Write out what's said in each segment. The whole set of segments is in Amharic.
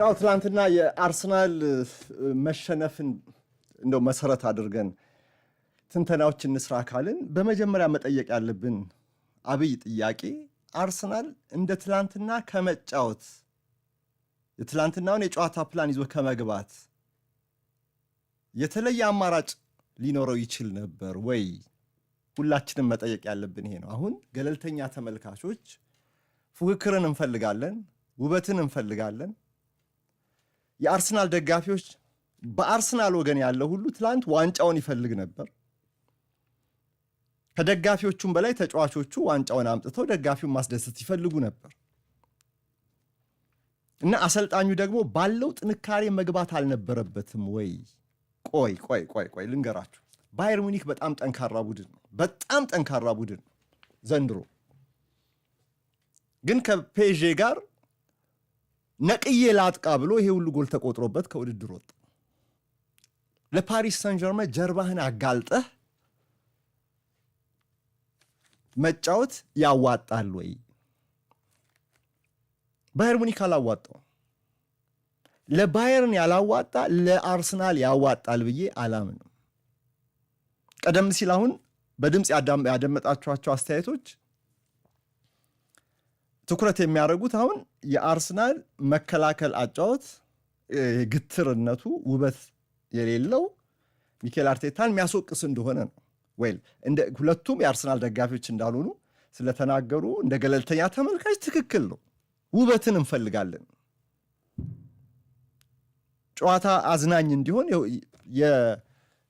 ትላንትና የአርሰናል መሸነፍን እንደው መሰረት አድርገን ትንተናዎች እንስራ ካልን በመጀመሪያ መጠየቅ ያለብን አብይ ጥያቄ አርሰናል እንደ ትላንትና ከመጫወት የትላንትናውን የጨዋታ ፕላን ይዞ ከመግባት የተለየ አማራጭ ሊኖረው ይችል ነበር ወይ? ሁላችንም መጠየቅ ያለብን ይሄ ነው። አሁን ገለልተኛ ተመልካቾች ፉክክርን እንፈልጋለን፣ ውበትን እንፈልጋለን። የአርሰናል ደጋፊዎች በአርሰናል ወገን ያለው ሁሉ ትላንት ዋንጫውን ይፈልግ ነበር። ከደጋፊዎቹም በላይ ተጫዋቾቹ ዋንጫውን አምጥተው ደጋፊውን ማስደሰት ይፈልጉ ነበር እና አሰልጣኙ ደግሞ ባለው ጥንካሬ መግባት አልነበረበትም ወይ? ቆይ ልንገራችሁ። ባየር ሙኒክ በጣም ጠንካራ ቡድን ነው። በጣም ጠንካራ ቡድን ነው ዘንድሮ። ግን ከፔዤ ጋር ነቅዬ ላጥቃ ብሎ ይሄ ሁሉ ጎል ተቆጥሮበት ከውድድር ወጣ። ለፓሪስ ሳን ጀርመን ጀርባህን አጋልጠህ መጫወት ያዋጣል ወይ? ባየር ሙኒክ አላዋጣው። ለባየርን ያላዋጣ ለአርሰናል ያዋጣል ብዬ አላምንም። ቀደም ሲል አሁን በድምፅ ያደመጣችኋቸው አስተያየቶች ትኩረት የሚያደርጉት አሁን የአርሰናል መከላከል አጫወት ግትርነቱ ውበት የሌለው ሚኬል አርቴታን የሚያስወቅስ እንደሆነ ነው። ወይ እንደ ሁለቱም የአርሰናል ደጋፊዎች እንዳልሆኑ ስለተናገሩ እንደ ገለልተኛ ተመልካች ትክክል ነው። ውበትን እንፈልጋለን። ጨዋታ አዝናኝ እንዲሆን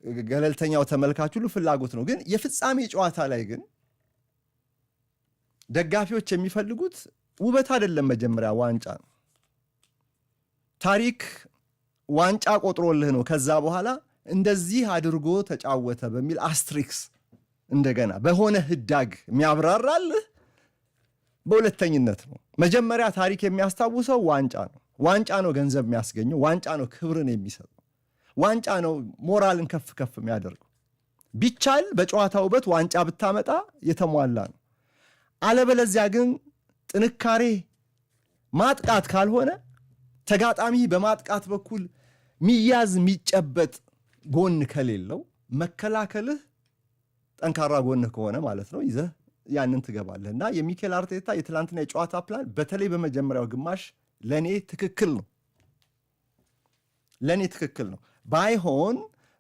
የገለልተኛው ተመልካች ሁሉ ፍላጎት ነው። ግን የፍጻሜ ጨዋታ ላይ ግን ደጋፊዎች የሚፈልጉት ውበት አይደለም። መጀመሪያ ዋንጫ ነው። ታሪክ ዋንጫ ቆጥሮልህ ነው ከዛ በኋላ እንደዚህ አድርጎ ተጫወተ በሚል አስትሪክስ እንደገና በሆነ ህዳግ የሚያብራራልህ በሁለተኝነት ነው። መጀመሪያ ታሪክ የሚያስታውሰው ዋንጫ ነው። ዋንጫ ነው ገንዘብ የሚያስገኘው። ዋንጫ ነው ክብርን የሚሰጠው። ዋንጫ ነው ሞራልን ከፍ የሚያደርገው። ቢቻል በጨዋታ ውበት ዋንጫ ብታመጣ የተሟላ ነው። አለበለዚያ ግን ጥንካሬ ማጥቃት ካልሆነ ተጋጣሚ በማጥቃት በኩል ሚያዝ የሚጨበጥ ጎን ከሌለው መከላከልህ ጠንካራ ጎን ከሆነ ማለት ነው ይዘህ ያንን ትገባለህ። እና የሚኬል አርቴታ የትላንትና የጨዋታ ፕላን በተለይ በመጀመሪያው ግማሽ ለእኔ ትክክል ነው። ባይሆን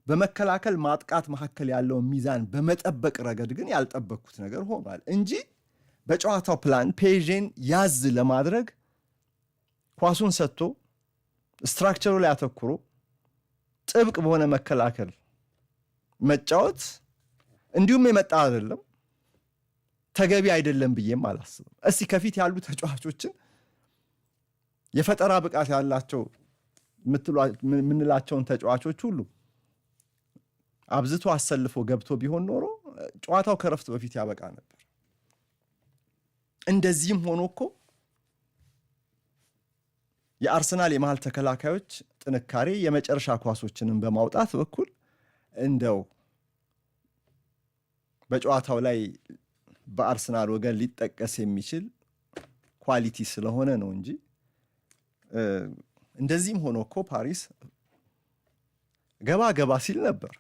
በመከላከል ማጥቃት መካከል ያለውን ሚዛን በመጠበቅ ረገድ ግን ያልጠበቅኩት ነገር ሆኗል እንጂ በጨዋታው ፕላን ፔዤን ያዝ ለማድረግ ኳሱን ሰጥቶ ስትራክቸሩ ላይ አተኩሮ ጥብቅ በሆነ መከላከል መጫወት እንዲሁም የመጣ አይደለም፣ ተገቢ አይደለም ብዬም አላስብም። እስቲ ከፊት ያሉ ተጫዋቾችን የፈጠራ ብቃት ያላቸው የምንላቸውን ተጫዋቾች ሁሉ አብዝቶ አሰልፎ ገብቶ ቢሆን ኖሮ ጨዋታው ከረፍት በፊት ያበቃ ነበር። እንደዚህም ሆኖ እኮ የአርሰናል የመሃል ተከላካዮች ጥንካሬ የመጨረሻ ኳሶችንን በማውጣት በኩል እንደው በጨዋታው ላይ በአርሰናል ወገን ሊጠቀስ የሚችል ኳሊቲ ስለሆነ ነው እንጂ እንደዚህም ሆኖ እኮ ፓሪስ ገባ ሲል ነበር።